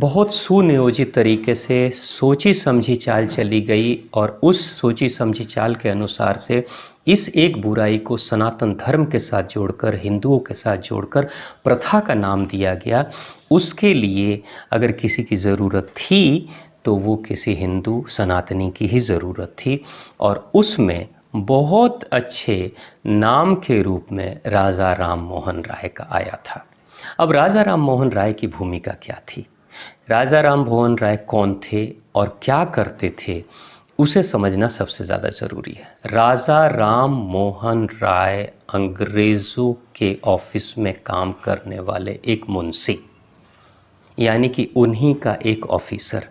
बहुत सुनियोजित तरीके से सोची समझी चाल चली गई और उस सोची समझी चाल के अनुसार से इस एक बुराई को सनातन धर्म के साथ जोड़कर, हिंदुओं के साथ जोड़कर प्रथा का नाम दिया गया। उसके लिए अगर किसी की ज़रूरत थी तो वो किसी हिंदू सनातनी की ही ज़रूरत थी और उसमें बहुत अच्छे नाम के रूप में राजा राम मोहन राय का आया था। अब राजा राम मोहन राय की भूमिका क्या थी, राजा राम मोहन राय कौन थे और क्या करते थे, उसे समझना सबसे ज़्यादा ज़रूरी है। राजा राम मोहन राय अंग्रेज़ों के ऑफिस में काम करने वाले एक मुंशी, यानी कि उन्हीं का एक ऑफिसर,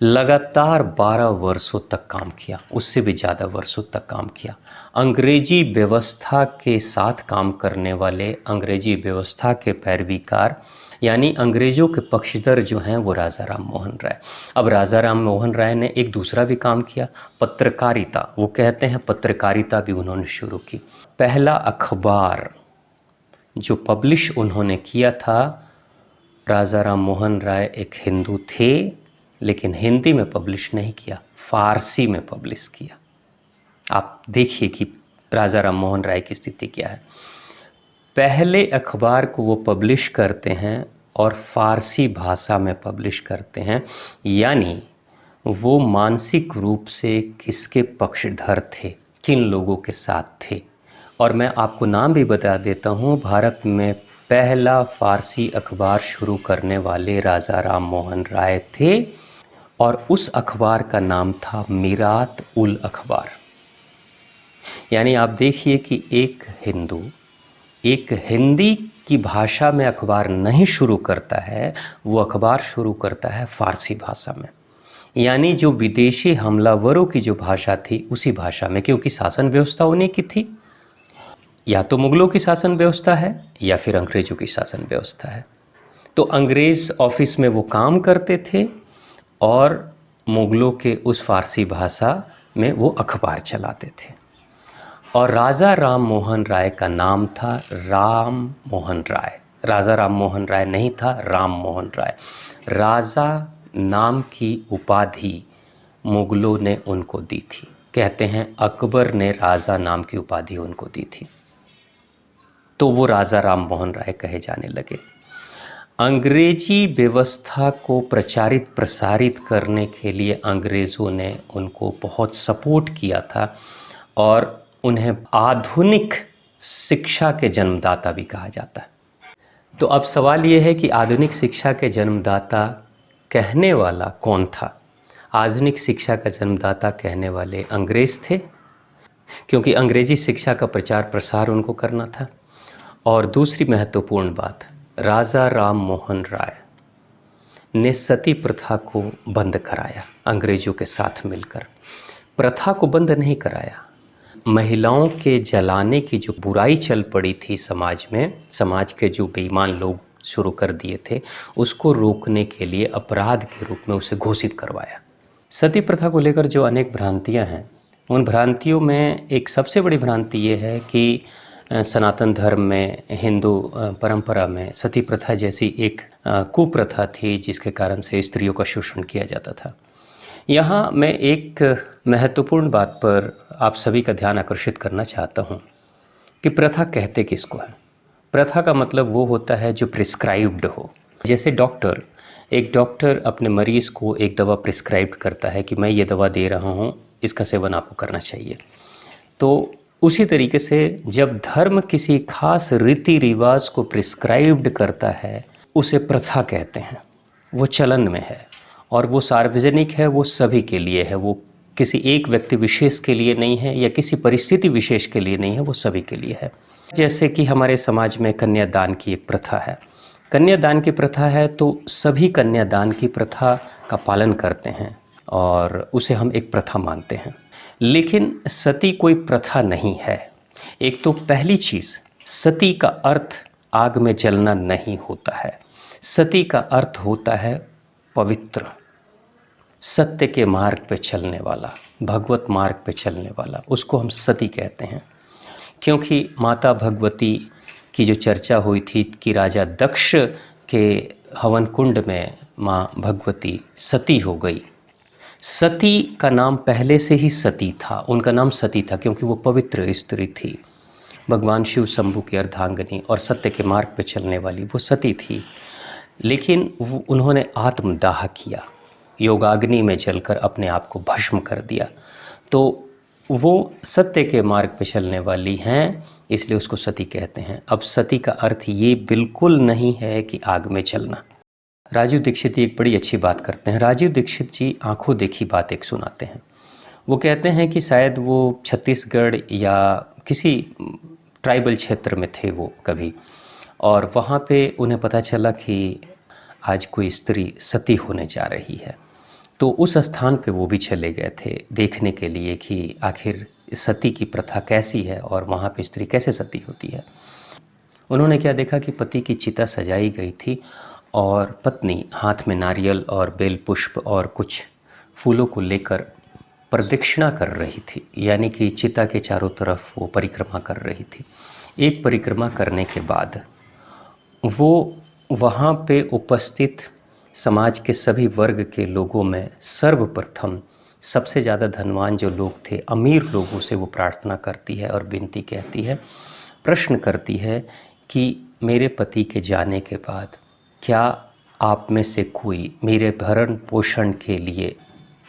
लगातार 12 वर्षों तक काम किया, उससे भी ज़्यादा वर्षों तक काम किया। अंग्रेजी व्यवस्था के साथ काम करने वाले, अंग्रेजी व्यवस्था के पैरवीकार, यानी अंग्रेज़ों के पक्षधर जो हैं वो राजा राम मोहन राय। अब राजा राम मोहन राय ने एक दूसरा भी काम किया, पत्रकारिता। वो कहते हैं पत्रकारिता भी उन्होंने शुरू की। पहला अखबार जो पब्लिश उन्होंने किया था, राजा राम मोहन राय एक हिंदू थे लेकिन हिंदी में पब्लिश नहीं किया, फारसी में पब्लिश किया। आप देखिए कि राजा राम मोहन राय की स्थिति क्या है। पहले अखबार को वो पब्लिश करते हैं और फारसी भाषा में पब्लिश करते हैं, यानी वो मानसिक रूप से किसके पक्षधर थे, किन लोगों के साथ थे। और मैं आपको नाम भी बता देता हूँ, भारत में पहला फारसी अखबार शुरू करने वाले राजा राम मोहन राय थे और उस अखबार का नाम था मीरात उल अखबार। यानी आप देखिए कि एक हिंदू एक हिंदी की भाषा में अखबार नहीं शुरू करता है, वो अखबार शुरू करता है फारसी भाषा में, यानी जो विदेशी हमलावरों की जो भाषा थी उसी भाषा में, क्योंकि शासन व्यवस्था उन्हीं की थी। या तो मुगलों की शासन व्यवस्था है या फिर अंग्रेज़ों की शासन व्यवस्था है। तो अंग्रेज़ ऑफिस में वो काम करते थे और मुगलों के उस फारसी भाषा में वो अखबार चलाते थे। और राजा राम मोहन राय का नाम था राम मोहन राय। राजा राम मोहन राय नहीं था, राम मोहन राय। राजा नाम की उपाधि मुगलों ने उनको दी थी। कहते हैं अकबर ने राजा नाम की उपाधि उनको दी थी, तो वो राजा राम मोहन राय कहे जाने लगे। अंग्रेजी व्यवस्था को प्रचारित प्रसारित करने के लिए अंग्रेज़ों ने उनको बहुत सपोर्ट किया था और उन्हें आधुनिक शिक्षा के जन्मदाता भी कहा जाता है। तो अब सवाल ये है कि आधुनिक शिक्षा के जन्मदाता कहने वाला कौन था? आधुनिक शिक्षा का जन्मदाता कहने वाले अंग्रेज़ थे, क्योंकि अंग्रेजी शिक्षा का प्रचार प्रसार उनको करना था। और दूसरी महत्वपूर्ण बात, राजा राम मोहन राय ने सती प्रथा को बंद कराया अंग्रेज़ों के साथ मिलकर। प्रथा को बंद नहीं कराया, महिलाओं के जलाने की जो बुराई चल पड़ी थी समाज में, समाज के जो बेईमान लोग शुरू कर दिए थे, उसको रोकने के लिए अपराध के रूप में उसे घोषित करवाया। सती प्रथा को लेकर जो अनेक भ्रांतियां हैं, उन भ्रांतियों में एक सबसे बड़ी भ्रांति ये है कि सनातन धर्म में, हिंदू परंपरा में सती प्रथा जैसी एक कुप्रथा थी जिसके कारण से स्त्रियों का शोषण किया जाता था। यहाँ मैं एक महत्वपूर्ण बात पर आप सभी का ध्यान आकर्षित करना चाहता हूँ कि प्रथा कहते किसको है। प्रथा का मतलब वो होता है जो प्रिस्क्राइब्ड हो। जैसे डॉक्टर, एक डॉक्टर अपने मरीज़ को एक दवा प्रिस्क्राइब करता है कि मैं ये दवा दे रहा हूँ, इसका सेवन आपको करना चाहिए। तो उसी तरीके से जब धर्म किसी खास रीति रिवाज को प्रिस्क्राइब्ड करता है, उसे प्रथा कहते हैं। वो चलन में है और वो सार्वजनिक है, वो सभी के लिए है, वो किसी एक व्यक्ति विशेष के लिए नहीं है या किसी परिस्थिति विशेष के लिए नहीं है, वो सभी के लिए है। जैसे कि हमारे समाज में कन्यादान की एक प्रथा है। कन्यादान की प्रथा है तो सभी कन्यादान की प्रथा का पालन करते हैं और उसे हम एक प्रथा मानते हैं। लेकिन सती कोई प्रथा नहीं है। एक तो पहली चीज़, सती का अर्थ आग में जलना नहीं होता है। सती का अर्थ होता है पवित्र, सत्य के मार्ग पे चलने वाला, भगवत मार्ग पे चलने वाला, उसको हम सती कहते हैं। क्योंकि माता भगवती की जो चर्चा हुई थी कि राजा दक्ष के हवन कुंड में माँ भगवती सती हो गई। सती का नाम पहले से ही सती था, उनका नाम सती था क्योंकि वो पवित्र स्त्री थी। भगवान शिव शंभू की अर्धांगिनी और सत्य के मार्ग पर चलने वाली वो सती थी। लेकिन उन्होंने आत्मदाह किया, योगाग्नि में जलकर अपने आप को भस्म कर दिया। तो वो सत्य के मार्ग पर चलने वाली हैं, इसलिए उसको सती कहते हैं। अब सती का अर्थ ये बिल्कुल नहीं है कि आग में चलना। राजीव दीक्षित जी एक बड़ी अच्छी बात करते हैं। राजीव दीक्षित जी आंखों देखी बात एक सुनाते हैं। वो कहते हैं कि शायद वो छत्तीसगढ़ या किसी ट्राइबल क्षेत्र में थे वो कभी, और वहाँ पे उन्हें पता चला कि आज कोई स्त्री सती होने जा रही है। तो उस स्थान पे वो भी चले गए थे देखने के लिए कि आखिर सती की प्रथा कैसी है और वहाँ पे स्त्री कैसे सती होती है। उन्होंने क्या देखा कि पति की चिता सजाई गई थी और पत्नी हाथ में नारियल और बेल पुष्प और कुछ फूलों को लेकर प्रदक्षिणा कर रही थी, यानी कि चिता के चारों तरफ वो परिक्रमा कर रही थी। एक परिक्रमा करने के बाद वो वहाँ पे उपस्थित समाज के सभी वर्ग के लोगों में सर्वप्रथम सबसे ज़्यादा धनवान जो लोग थे, अमीर लोगों से वो प्रार्थना करती है और विनती कहती है, प्रश्न करती है कि मेरे पति के जाने के बाद क्या आप में से कोई मेरे भरण पोषण के लिए,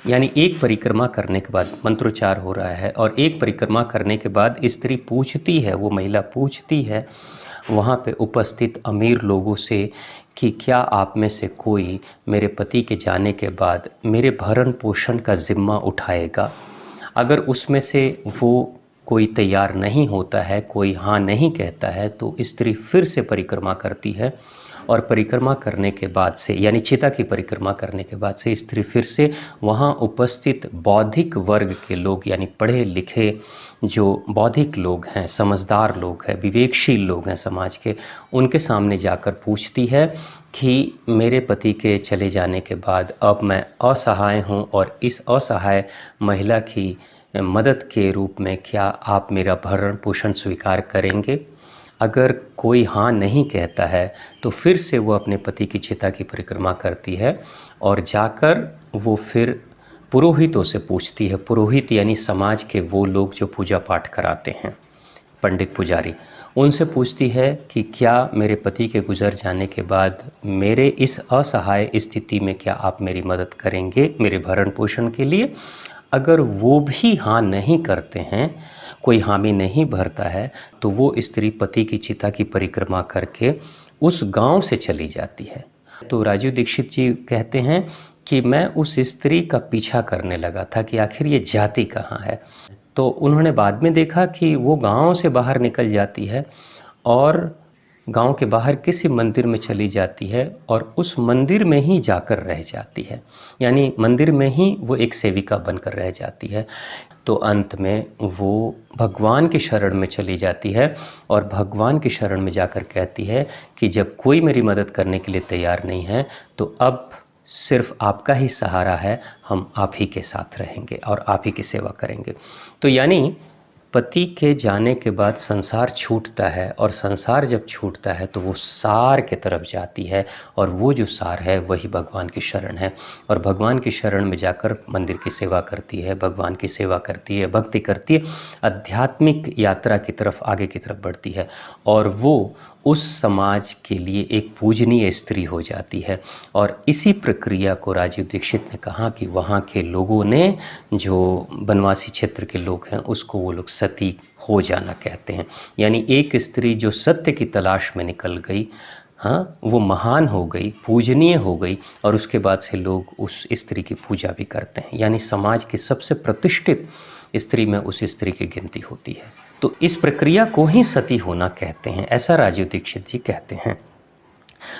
यानी एक परिक्रमा करने के बाद मंत्रोच्चार हो रहा है और एक परिक्रमा करने के बाद स्त्री पूछती है, वो महिला पूछती है वहाँ पे उपस्थित अमीर लोगों से कि क्या आप में से कोई मेरे पति के जाने के बाद मेरे भरण पोषण का ज़िम्मा उठाएगा। अगर उसमें से वो कोई तैयार नहीं होता है, कोई हाँ नहीं कहता है, तो स्त्री फिर से परिक्रमा करती है और परिक्रमा करने के बाद से, यानी चिता की परिक्रमा करने के बाद से स्त्री फिर से वहाँ उपस्थित बौद्धिक वर्ग के लोग, यानी पढ़े लिखे जो बौद्धिक लोग हैं, समझदार लोग हैं, विवेकशील लोग हैं समाज के, उनके सामने जाकर पूछती है कि मेरे पति के चले जाने के बाद अब मैं असहाय हूँ और इस असहाय महिला की मदद के रूप में क्या आप मेरा भरण पोषण स्वीकार करेंगे। अगर कोई हाँ नहीं कहता है तो फिर से वो अपने पति की चिता की परिक्रमा करती है और जाकर वो फिर पुरोहितों से पूछती है। पुरोहित यानी समाज के वो लोग जो पूजा पाठ कराते हैं, पंडित पुजारी, उनसे पूछती है कि क्या मेरे पति के गुजर जाने के बाद मेरे इस असहाय स्थिति में क्या आप मेरी मदद करेंगे मेरे भरण पोषण के लिए। अगर वो भी हाँ नहीं करते हैं, कोई हामी नहीं भरता है, तो वो स्त्री पति की चिता की परिक्रमा करके उस गांव से चली जाती है। तो राजीव दीक्षित जी कहते हैं कि मैं उस स्त्री का पीछा करने लगा था कि आखिर ये जाति कहाँ है। तो उन्होंने बाद में देखा कि वो गांव से बाहर निकल जाती है और गांव के बाहर किसी मंदिर में चली जाती है और उस मंदिर में ही जाकर रह जाती है, यानी मंदिर में ही वो एक सेविका बनकर रह जाती है। तो अंत में वो भगवान की शरण में चली जाती है और भगवान की शरण में जाकर कहती है कि जब कोई मेरी मदद करने के लिए तैयार नहीं है तो अब सिर्फ आपका ही सहारा है, हम आप ही के साथ रहेंगे और आप ही की सेवा करेंगे। तो यानी पति के जाने के बाद संसार छूटता है और संसार जब छूटता है तो वो सार के तरफ जाती है और वो जो सार है वही भगवान की शरण है। और भगवान की शरण में जाकर मंदिर की सेवा करती है, भगवान की सेवा करती है, भक्ति करती है, आध्यात्मिक यात्रा की तरफ आगे की तरफ बढ़ती है और वो उस समाज के लिए एक पूजनीय स्त्री हो जाती है। और इसी प्रक्रिया को राजीव दीक्षित ने कहा कि वहाँ के लोगों ने, जो बनवासी क्षेत्र के लोग हैं, उसको वो लोग सती हो जाना कहते हैं। यानी एक स्त्री जो सत्य की तलाश में निकल गई, हाँ, वो महान हो गई, पूजनीय हो गई और उसके बाद से लोग उस स्त्री की पूजा भी करते हैं। यानी समाज की सबसे प्रतिष्ठित स्त्री में उस स्त्री की गिनती होती है। तो इस प्रक्रिया को ही सती होना कहते हैं, ऐसा राजीव दीक्षित जी कहते हैं।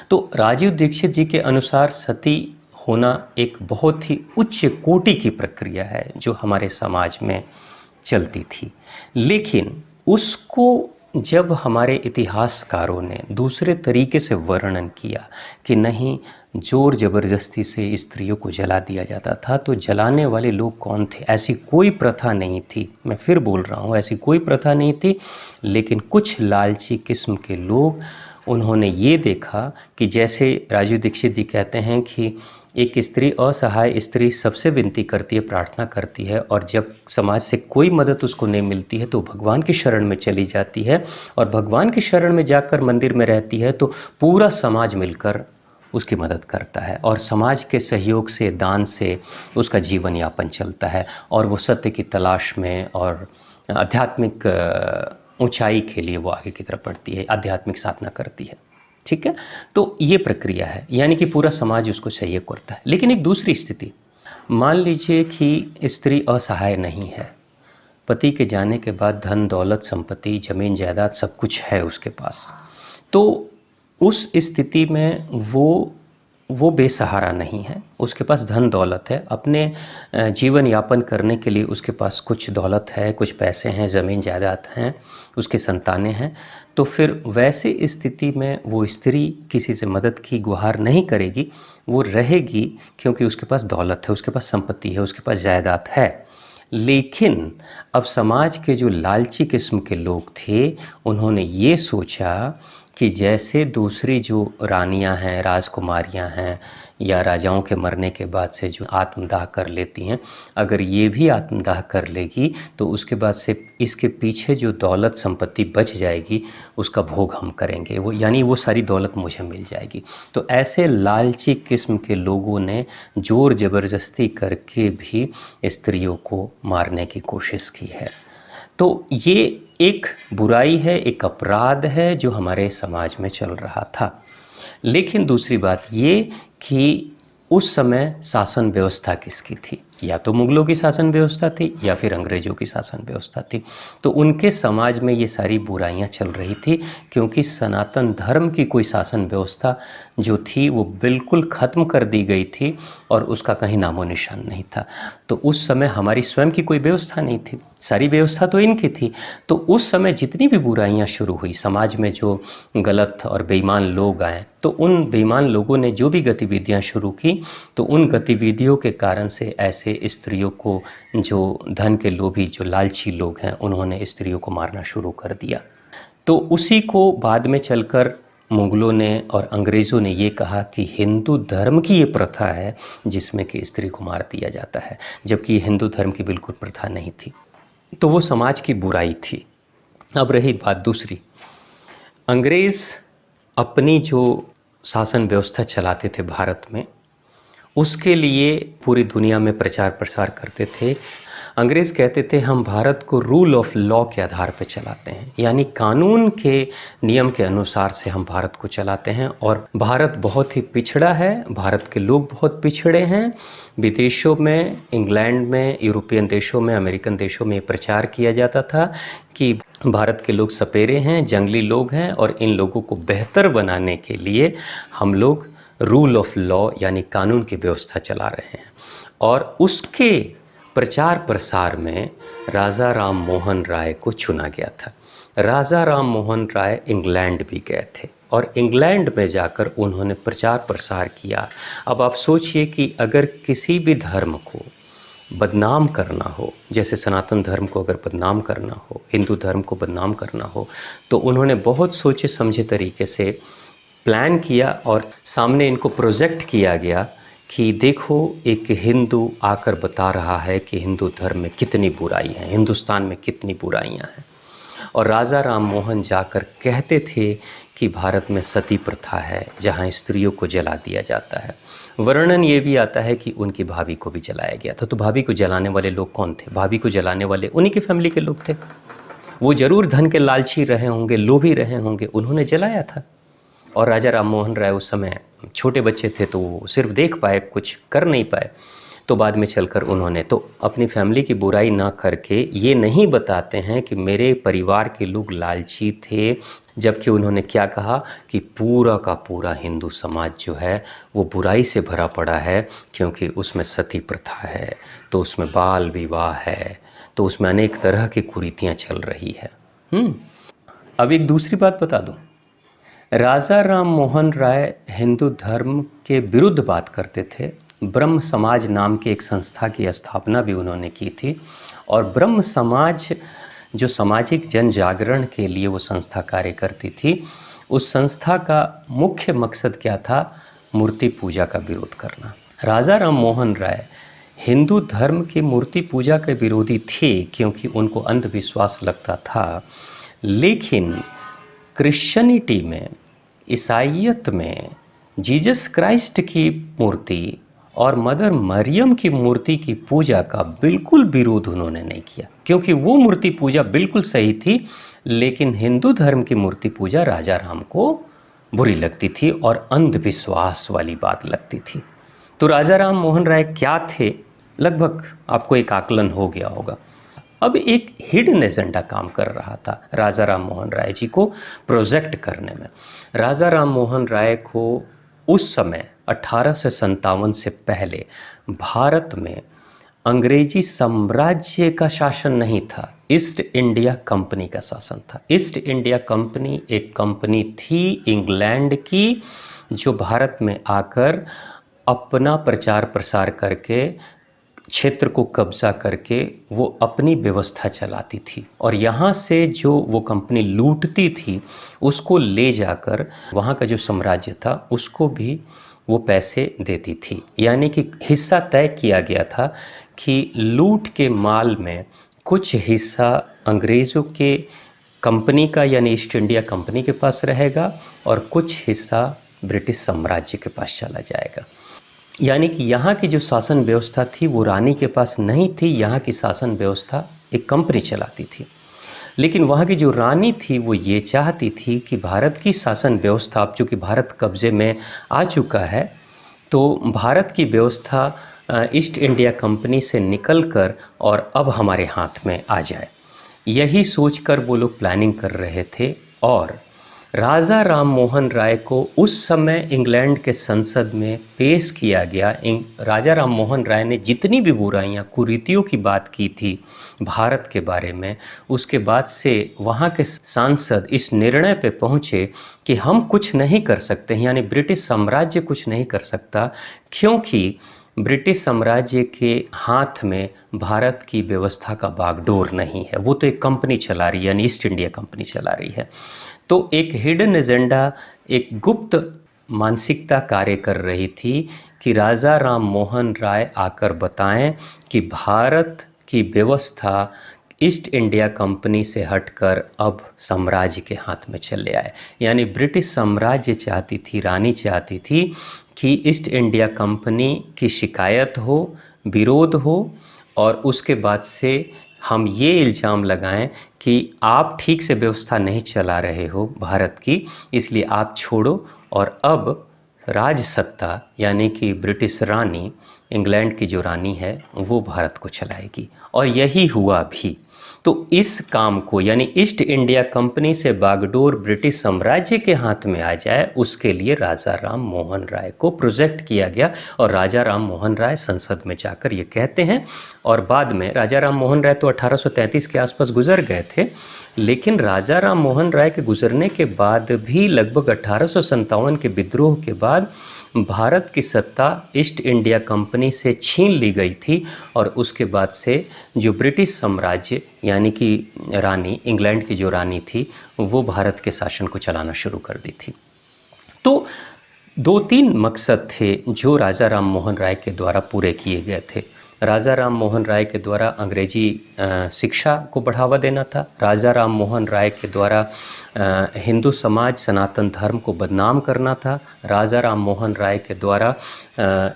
तो राजीव दीक्षित जी के अनुसार सती होना एक बहुत ही उच्च कोटि की प्रक्रिया है जो हमारे समाज में चलती थी। लेकिन उसको जब हमारे इतिहासकारों ने दूसरे तरीके से वर्णन किया कि नहीं, जोर ज़बरदस्ती से स्त्रियों को जला दिया जाता था, तो जलाने वाले लोग कौन थे? ऐसी कोई प्रथा नहीं थी। मैं फिर बोल रहा हूँ, ऐसी कोई प्रथा नहीं थी, लेकिन कुछ लालची किस्म के लोग उन्होंने ये देखा कि जैसे राजू दीक्षित जी कहते हैं कि एक स्त्री, असहाय स्त्री सबसे विनती करती है, प्रार्थना करती है, और जब समाज से कोई मदद उसको नहीं मिलती है तो भगवान की शरण में चली जाती है, और भगवान की शरण में जाकर मंदिर में रहती है तो पूरा समाज मिलकर उसकी मदद करता है, और समाज के सहयोग से, दान से उसका जीवन यापन चलता है, और वो सत्य की तलाश में और आध्यात्मिक ऊंचाई के लिए वो आगे की तरफ बढ़ती है, आध्यात्मिक साधना करती है। ठीक है, तो ये प्रक्रिया है, यानी कि पूरा समाज उसको सहयोग करता है। लेकिन एक दूसरी स्थिति, मान लीजिए कि स्त्री असहाय नहीं है, पति के जाने के बाद धन दौलत संपत्ति जमीन जायदाद सब कुछ है उसके पास, तो उस स्थिति में वो बेसहारा नहीं है, उसके पास धन दौलत है, अपने जीवन यापन करने के लिए उसके पास कुछ दौलत है, कुछ पैसे हैं, ज़मीन जायदाद हैं, उसकी संतानें हैं। तो फिर वैसे स्थिति में वो स्त्री किसी से मदद की गुहार नहीं करेगी, वो रहेगी, क्योंकि उसके पास दौलत है, उसके पास संपत्ति है, उसके पास जायदाद है। लेकिन अब समाज के जो लालची किस्म के लोग थे, उन्होंने ये सोचा कि जैसे दूसरी जो रानियां हैं, राजकुमारियां हैं, या राजाओं के मरने के बाद से जो आत्मदाह कर लेती हैं, अगर ये भी आत्मदाह कर लेगी तो उसके बाद से इसके पीछे जो दौलत संपत्ति बच जाएगी उसका भोग हम करेंगे, वो यानी वो सारी दौलत मुझे मिल जाएगी। तो ऐसे लालची किस्म के लोगों ने ज़ोर ज़बरदस्ती करके भी स्त्रियों को मारने की कोशिश की है। तो ये एक बुराई है, एक अपराध है जो हमारे समाज में चल रहा था। लेकिन दूसरी बात ये कि उस समय शासन व्यवस्था किसकी थी? या तो मुगलों की शासन व्यवस्था थी या फिर अंग्रेज़ों की शासन व्यवस्था थी। तो उनके समाज में ये सारी बुराइयां चल रही थी, क्योंकि सनातन धर्म की कोई शासन व्यवस्था जो थी वो बिल्कुल ख़त्म कर दी गई थी और उसका कहीं नामो निशान नहीं था। तो उस समय हमारी स्वयं की कोई व्यवस्था नहीं थी, सारी व्यवस्था तो इनकी थी। तो उस समय जितनी भी बुराइयां शुरू हुई, समाज में जो गलत और बेईमान लोग आए, तो उन बेईमान लोगों ने जो भी गतिविधियां शुरू की, तो उन गतिविधियों के कारण से ऐसे स्त्रियों को, जो धन के लोभी, जो लालची लोग हैं, उन्होंने स्त्रियों को मारना शुरू कर दिया। तो उसी को बाद में चलकर मुगलों ने और अंग्रेज़ों ने ये कहा कि हिंदू धर्म की ये प्रथा है जिसमें कि स्त्री को मार दिया जाता है, जबकि ये हिंदू धर्म की बिल्कुल प्रथा नहीं थी। तो वो समाज की बुराई थी। अब रही बात दूसरी, अंग्रेज़ अपनी जो शासन व्यवस्था चलाते थे भारत में, उसके लिए पूरी दुनिया में प्रचार प्रसार करते थे। अंग्रेज़ कहते थे हम भारत को रूल ऑफ लॉ के आधार पर चलाते हैं, यानी कानून के नियम के अनुसार से हम भारत को चलाते हैं, और भारत बहुत ही पिछड़ा है, भारत के लोग बहुत पिछड़े हैं। विदेशों में, इंग्लैंड में, यूरोपियन देशों में, अमेरिकन देशों में प्रचार किया जाता था कि भारत के लोग सपेरे हैं, जंगली लोग हैं, और इन लोगों को बेहतर बनाने के लिए हम लोग रूल ऑफ लॉ यानी कानून की व्यवस्था चला रहे हैं। और उसके प्रचार प्रसार में राजा राम मोहन राय को चुना गया था। राजा राम मोहन राय इंग्लैंड भी गए थे और इंग्लैंड में जाकर उन्होंने प्रचार प्रसार किया। अब आप सोचिए कि अगर किसी भी धर्म को बदनाम करना हो, जैसे सनातन धर्म को अगर बदनाम करना हो, हिंदू धर्म को बदनाम करना हो, तो उन्होंने बहुत सोचे समझे तरीके से प्लान किया और सामने इनको प्रोजेक्ट किया गया कि देखो एक हिंदू आकर बता रहा है कि हिंदू धर्म में कितनी बुराई है, हिंदुस्तान में कितनी बुराइयां हैं। और राजा राम मोहन जाकर कहते थे कि भारत में सती प्रथा है जहां स्त्रियों को जला दिया जाता है। वर्णन ये भी आता है कि उनकी भाभी को भी जलाया गया था। तो भाभी को जलाने वाले लोग कौन थे? भाभी को जलाने वाले उन्हीं की फैमिली के लोग थे। वो जरूर धन के लालची रहे होंगे, लोभी रहे होंगे, उन्होंने जलाया था। और राजा राम मोहन राय उस समय छोटे बच्चे थे तो वो सिर्फ देख पाए, कुछ कर नहीं पाए। तो बाद में चलकर उन्होंने तो अपनी फैमिली की बुराई ना करके ये नहीं बताते हैं कि मेरे परिवार के लोग लालची थे, जबकि उन्होंने क्या कहा कि पूरा का पूरा हिंदू समाज जो है वो बुराई से भरा पड़ा है, क्योंकि उसमें सती प्रथा है, तो उसमें बाल विवाह है, तो उसमें अनेक तरह की कुरीतियाँ चल रही है। अब एक दूसरी बात बता दूं, राजा राम मोहन राय हिंदू धर्म के विरुद्ध बात करते थे। ब्रह्म समाज नाम की एक संस्था की स्थापना भी उन्होंने की थी, और ब्रह्म समाज जो सामाजिक जन जागरण के लिए वो संस्था कार्य करती थी, उस संस्था का मुख्य मकसद क्या था? मूर्ति पूजा का विरोध करना। राजा राम मोहन राय हिंदू धर्म की मूर्ति पूजा के विरोधी थे क्योंकि उनको अंधविश्वास लगता था, लेकिन क्रिश्चियनिटी में, ईसाइयत में जीसस क्राइस्ट की मूर्ति और मदर मरियम की मूर्ति की पूजा का बिल्कुल विरोध उन्होंने नहीं किया, क्योंकि वो मूर्ति पूजा बिल्कुल सही थी, लेकिन हिंदू धर्म की मूर्ति पूजा राजा राम को बुरी लगती थी और अंधविश्वास वाली बात लगती थी। तो राजा राम मोहन राय क्या थे? लगभग आपको एक आकलन हो गया होगा। अब एक हिडन एजेंडा काम कर रहा था राजा राम मोहन राय जी को प्रोजेक्ट करने में। राजा राम मोहन राय को उस समय 1857 से पहले भारत में अंग्रेजी साम्राज्य का शासन नहीं था, ईस्ट इंडिया कंपनी का शासन था। ईस्ट इंडिया कंपनी एक कंपनी थी इंग्लैंड की, जो भारत में आकर अपना प्रचार प्रसार करके, क्षेत्र को कब्जा करके वो अपनी व्यवस्था चलाती थी, और यहाँ से जो वो कंपनी लूटती थी उसको ले जाकर वहाँ का जो साम्राज्य था उसको भी वो पैसे देती थी। यानी कि हिस्सा तय किया गया था कि लूट के माल में कुछ हिस्सा अंग्रेज़ों के कंपनी का यानी ईस्ट इंडिया कंपनी के पास रहेगा और कुछ हिस्सा ब्रिटिश साम्राज्य के पास चला जाएगा। यानी कि यहाँ की जो शासन व्यवस्था थी वो रानी के पास नहीं थी, यहाँ की शासन व्यवस्था एक कंपनी चलाती थी। लेकिन वहाँ की जो रानी थी वो ये चाहती थी कि भारत की शासन व्यवस्था, अब चूँकि भारत कब्जे में आ चुका है, तो भारत की व्यवस्था ईस्ट इंडिया कंपनी से निकलकर और अब हमारे हाथ में आ जाए, यही सोचकर वो लोग प्लानिंग कर रहे थे। और राजा राम मोहन राय को उस समय इंग्लैंड के संसद में पेश किया गया। राजा राम मोहन राय ने जितनी भी बुराइयां, कुरीतियों की बात की थी भारत के बारे में, उसके बाद से वहाँ के सांसद इस निर्णय पे पहुँचे कि हम कुछ नहीं कर सकते, यानी ब्रिटिश साम्राज्य कुछ नहीं कर सकता, क्योंकि ब्रिटिश साम्राज्य के हाथ में भारत की व्यवस्था का बागडोर नहीं है, वो तो एक कंपनी चला रही है, यानी ईस्ट इंडिया कंपनी चला रही है। तो एक हिडन एजेंडा, एक गुप्त मानसिकता कार्य कर रही थी कि राजा राम मोहन राय आकर बताएं कि भारत की व्यवस्था ईस्ट इंडिया कंपनी से हटकर अब साम्राज्य के हाथ में चले आए। यानी ब्रिटिश साम्राज्य चाहती थी, रानी चाहती थी कि ईस्ट इंडिया कंपनी की शिकायत हो, विरोध हो, और उसके बाद से हम ये इल्ज़ाम लगाएं कि आप ठीक से व्यवस्था नहीं चला रहे हो भारत की, इसलिए आप छोड़ो और अब राज सत्ता यानी कि ब्रिटिश रानी, इंग्लैंड की जो रानी है, वो भारत को चलाएगी। और यही हुआ भी। तो इस काम को, यानी ईस्ट इंडिया कंपनी से बागडोर ब्रिटिश साम्राज्य के हाथ में आ जाए, उसके लिए राजा राम मोहन राय को प्रोजेक्ट किया गया। और राजा राम मोहन राय संसद में जाकर ये कहते हैं, और बाद में राजा राम मोहन राय तो 1833 के आसपास गुजर गए थे, लेकिन राजा राम मोहन राय के गुजरने के बाद भी लगभग 1857 के विद्रोह के बाद भारत की सत्ता ईस्ट इंडिया कंपनी से छीन ली गई थी, और उसके बाद से जो ब्रिटिश साम्राज्य यानी कि रानी, इंग्लैंड की जो रानी थी, वो भारत के शासन को चलाना शुरू कर दी थी। तो 2-3 मकसद थे जो राजा राम मोहन राय के द्वारा पूरे किए गए थे। राजा राम मोहन राय के द्वारा अंग्रेजी शिक्षा को बढ़ावा देना था। राजा राम मोहन राय के द्वारा हिंदू समाज, सनातन धर्म को बदनाम करना था। राजा राम मोहन राय के द्वारा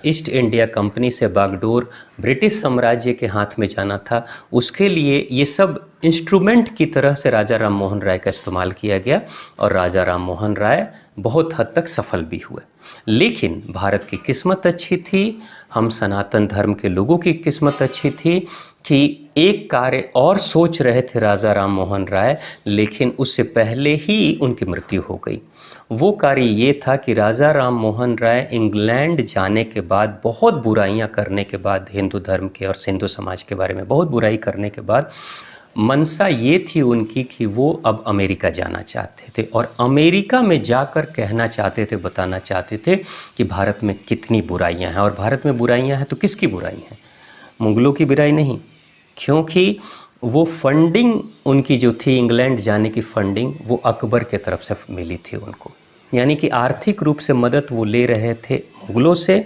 ईस्ट इंडिया कंपनी से बागडोर ब्रिटिश साम्राज्य के हाथ में जाना था। उसके लिए ये सब इंस्ट्रूमेंट की तरह से राजा राम मोहन राय का इस्तेमाल किया गया, और राजा राम मोहन राय बहुत हद तक सफल भी हुए। लेकिन भारत की किस्मत अच्छी थी, हम सनातन धर्म के लोगों की किस्मत अच्छी थी कि एक कार्य और सोच रहे थे राजा राम मोहन राय, लेकिन उससे पहले ही उनकी मृत्यु हो गई। वो कार्य ये था कि राजा राम मोहन राय इंग्लैंड जाने के बाद, बहुत बुराइयां करने के बाद, हिंदू धर्म के और हिंदू समाज के बारे में बहुत बुराई करने के बाद, मनसा ये थी उनकी कि वो अब अमेरिका जाना चाहते थे, और अमेरिका में जाकर कहना चाहते थे, बताना चाहते थे कि भारत में कितनी बुराइयां हैं। और भारत में बुराइयां हैं तो किसकी बुराई हैं? मुगलों की बुराई नहीं, क्योंकि वो फंडिंग उनकी जो थी, इंग्लैंड जाने की फंडिंग, वो अकबर के तरफ से मिली थी उनको। यानी कि आर्थिक रूप से मदद वो ले रहे थे मुग़लों से,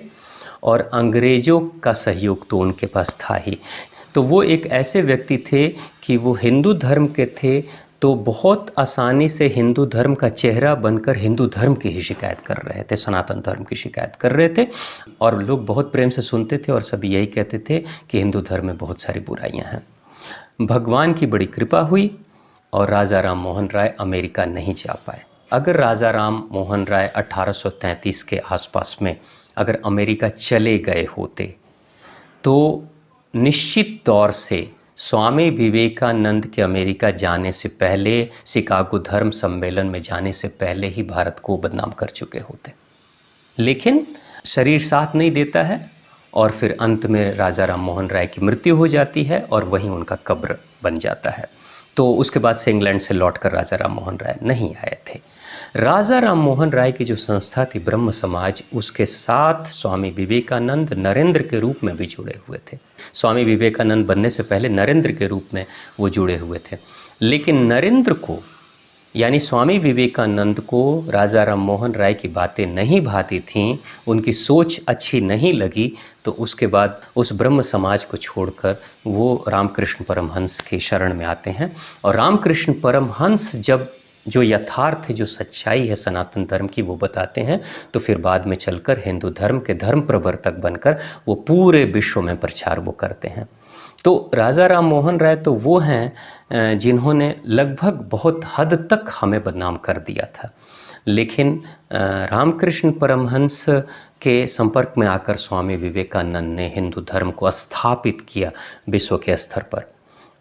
और अंग्रेज़ों का सहयोग तो उनके पास था ही। तो वो एक ऐसे व्यक्ति थे कि वो हिंदू धर्म के थे, तो बहुत आसानी से हिंदू धर्म का चेहरा बनकर हिंदू धर्म की ही शिकायत कर रहे थे, सनातन धर्म की शिकायत कर रहे थे। और लोग बहुत प्रेम से सुनते थे और सभी यही कहते थे कि हिंदू धर्म में बहुत सारी बुराइयां हैं। भगवान की बड़ी कृपा हुई और राजा राम मोहन राय अमेरिका नहीं जा पाए। अगर राजा राम मोहन राय 1833 के आसपास में अगर अमेरिका चले गए होते, तो निश्चित तौर से स्वामी विवेकानंद के अमेरिका जाने से पहले, शिकागो धर्म सम्मेलन में जाने से पहले ही भारत को बदनाम कर चुके होते। लेकिन शरीर साथ नहीं देता है और फिर अंत में राजा राम मोहन राय की मृत्यु हो जाती है और वहीं उनका कब्र बन जाता है। तो उसके बाद से इंग्लैंड से लौटकर राजा राम मोहन राय नहीं आए थे। राजा राम मोहन राय की जो संस्था थी ब्रह्म समाज, उसके साथ स्वामी विवेकानंद नरेंद्र के रूप में भी जुड़े हुए थे। स्वामी विवेकानंद बनने से पहले नरेंद्र के रूप में वो जुड़े हुए थे। लेकिन नरेंद्र को, यानी स्वामी विवेकानंद को, राजा राम मोहन राय की बातें नहीं भाती थीं, उनकी सोच अच्छी नहीं लगी, तो उसके बाद उस ब्रह्म समाज को छोड़कर वो रामकृष्ण परमहंस की शरण में आते हैं। और रामकृष्ण परमहंस जब जो यथार्थ है, जो सच्चाई है सनातन धर्म की, वो बताते हैं, तो फिर बाद में चलकर हिंदू धर्म के धर्म प्रवर्तक बनकर वो पूरे विश्व में प्रचार वो करते हैं। तो राजा राम मोहन राय तो वो हैं जिन्होंने लगभग बहुत हद तक हमें बदनाम कर दिया था। लेकिन रामकृष्ण परमहंस के संपर्क में आकर स्वामी विवेकानंद ने हिंदू धर्म को स्थापित किया विश्व के स्तर पर,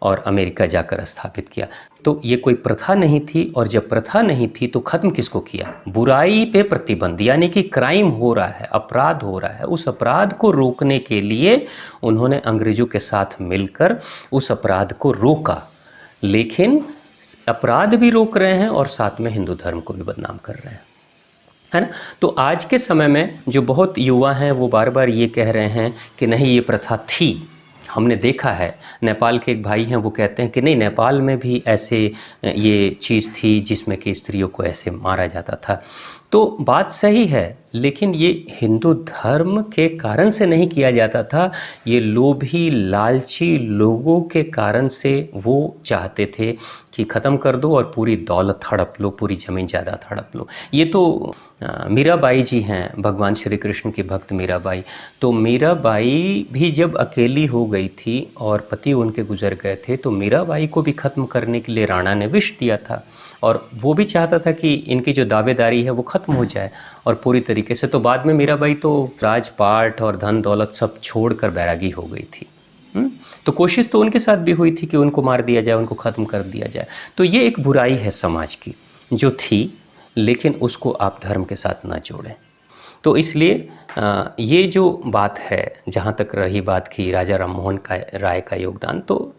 और अमेरिका जाकर स्थापित किया। तो ये कोई प्रथा नहीं थी, और जब प्रथा नहीं थी तो ख़त्म किसको किया? बुराई पे प्रतिबंध, यानी कि क्राइम हो रहा है, अपराध हो रहा है, उस अपराध को रोकने के लिए उन्होंने अंग्रेज़ों के साथ मिलकर उस अपराध को रोका। लेकिन अपराध भी रोक रहे हैं और साथ में हिंदू धर्म को भी बदनाम कर रहे हैं, है ना। तो आज के समय में जो बहुत युवा हैं वो बार बार ये कह रहे हैं कि नहीं, ये प्रथा थी, हमने देखा है। नेपाल के एक भाई हैं, वो कहते हैं कि नहीं, नेपाल में भी ऐसे ये चीज़ थी जिसमें कि स्त्रियों को ऐसे मारा जाता था। तो बात सही है, लेकिन ये हिंदू धर्म के कारण से नहीं किया जाता था, ये लोभी लालची लोगों के कारण से वो चाहते थे कि ख़त्म कर दो और पूरी दौलत हड़प लो, पूरी ज़मीन जायदाद हड़प लो। ये तो मीराबाई जी हैं, भगवान श्री कृष्ण की भक्त मीराबाई। तो मीराबाई भी जब अकेली हो गई थी और पति उनके गुजर गए थे, तो मीराबाई को भी ख़त्म करने के लिए राणा ने विष दिया था, और वो भी चाहता था कि इनकी जो दावेदारी है वो ख़त्म हो जाए और पूरी तरीके से। तो बाद में मीराबाई तो राजपाट और धन दौलत सब छोड़कर बैरागी हो गई थी। तो कोशिश तो उनके साथ भी हुई थी कि उनको मार दिया जाए, उनको ख़त्म कर दिया जाए। तो ये एक बुराई है समाज की जो थी, लेकिन उसको आप धर्म के साथ ना जोड़ें। तो इसलिए ये जो बात है, जहाँ तक रही बात की राजा राम मोहन राय का योगदान, तो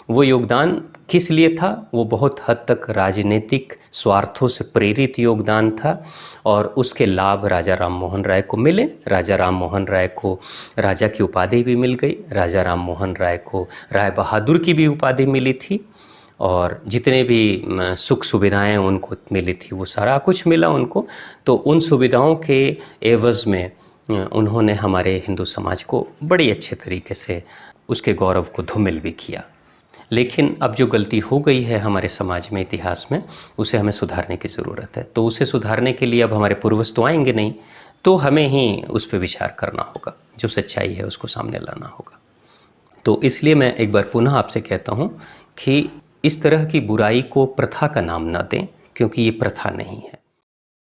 वो योगदान किस लिए था? वो बहुत हद तक राजनीतिक स्वार्थों से प्रेरित योगदान था, और उसके लाभ राजा राम मोहन राय को मिले। राजा राम मोहन राय को राजा की उपाधि भी मिल गई, राजा राम मोहन राय को राय बहादुर की भी उपाधि मिली थी, और जितने भी सुख सुविधाएं उनको मिली थी वो सारा कुछ मिला उनको। तो उन सुविधाओं के एवज़ में उन्होंने हमारे हिंदू समाज को बड़ी अच्छे तरीके से उसके गौरव को धूमिल भी किया। लेकिन अब जो गलती हो गई है हमारे समाज में, इतिहास में, उसे हमें सुधारने की ज़रूरत है। तो उसे सुधारने के लिए अब हमारे पूर्वज तो आएंगे नहीं, तो हमें ही उस पर विचार करना होगा, जो सच्चाई है उसको सामने लाना होगा। तो इसलिए मैं एक बार पुनः आपसे कहता हूँ कि इस तरह की बुराई को प्रथा का नाम ना दें, क्योंकि ये प्रथा नहीं है।